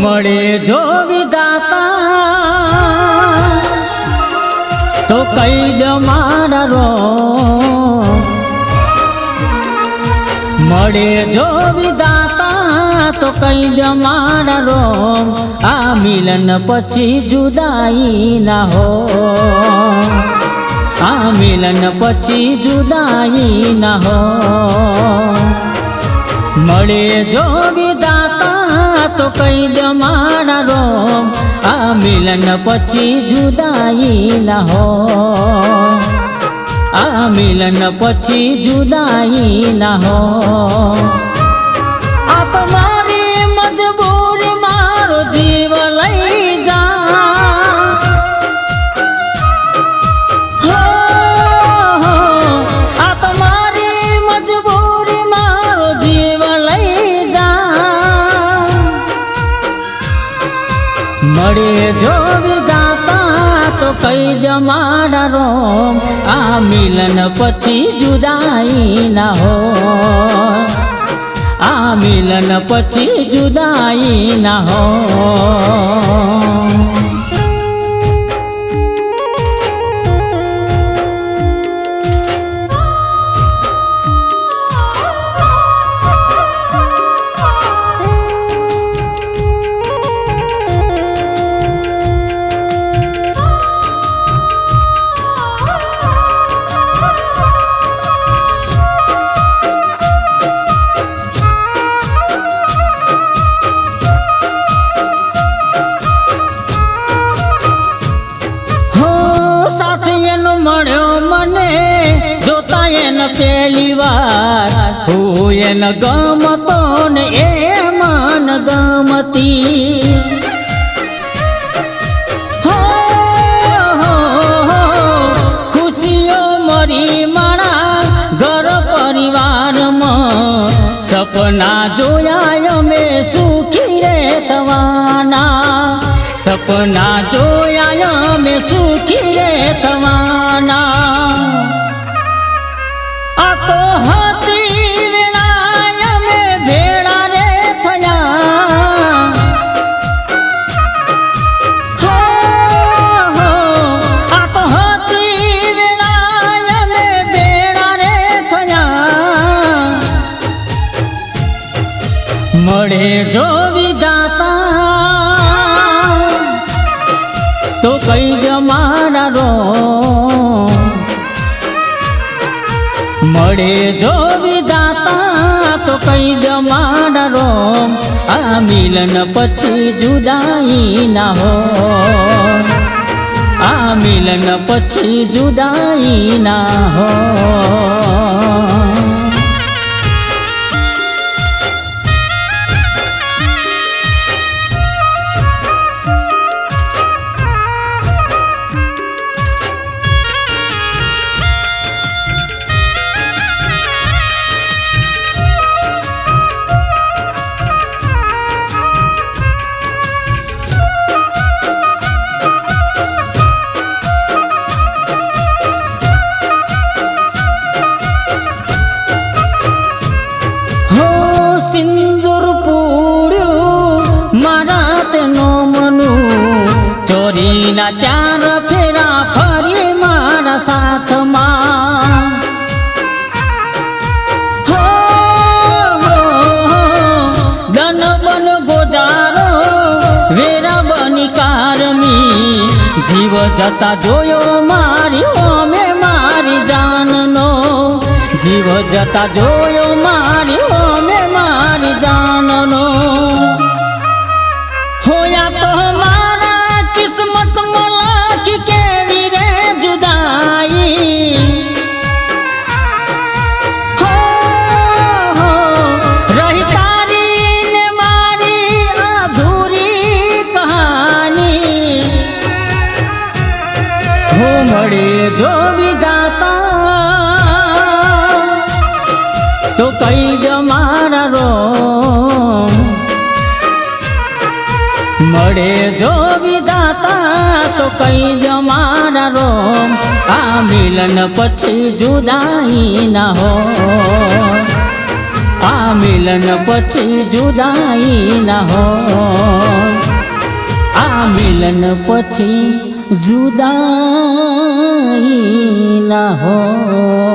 મળે જો વિધાતા તો કઈ જમાડા રો મળે જો વિધાતા તો કઈ જમાડા રો આ મિલન પછી જુદાઈ ના હો આ મિલન પછી જુદાઈ ના હો મળે જો વિધાતા તો કઈ જમાડા રો આ મિલન પછી જુદાઈ ના હો આ મિલન પછી જુદાઈ ના હો આ તો મારી મજબૂરી મારો જીવ લઈ જા આ તો મારી મજબૂરી મારો જીવ લઈ જા મળે જો વિધાતા તો કઈ જમાડા રો આ મિલન પછી જુદાઈ ના હો આ મિલન પછી જુદાઈ ના હો મળ્યો મને જોતા એને પહેલી વાર હું એને ગમતો ને એ મન ગમતી ખુશીઓ મરી મારા ઘર પરિવારમાં સપના જોયા અમે સુખી રહેવાના સપના જોયા મેં સુખી રહેવાના આ તો હતી વેળા મેં ભેળા રે થયા આ તો હતી વેળા મેં ભેળા રે થયા મળે જો વિધાતા તો કઈ જમાડા રો મળે જો વિધાતા તો કઈ જમાડા રો આ મિલન પછી જુદાઈ ના હો આ મિલન પછી જુદાઈ ના હો સિંદૂર પૂડ્યું મારા તેનો મનું ચોરીના ચાર ફેરા ફરી મારા સાથમાં દન બન ગોજારો વેરા બની કારમી જીવ જતા જોયો મારી ઓમે મારી જાનનો જીવ જતા જોયો મારી ઓમે મારી જાનનો હોયા તો મારા કિસ્મત લાખી કેવી રે જુદાઈ રહી તારી ને મારી અધૂરી કહાની હો મળે જો વિધાતા તો કઈ જમાડા રો મળે જો વિધાતા તો કઈ જમાડા રો આ મિલન પછી જુદાઈ ના હો આ મિલન પછી જુદાઈ ના હોય, આ મિલન પછી જુદાઈ ના હોય.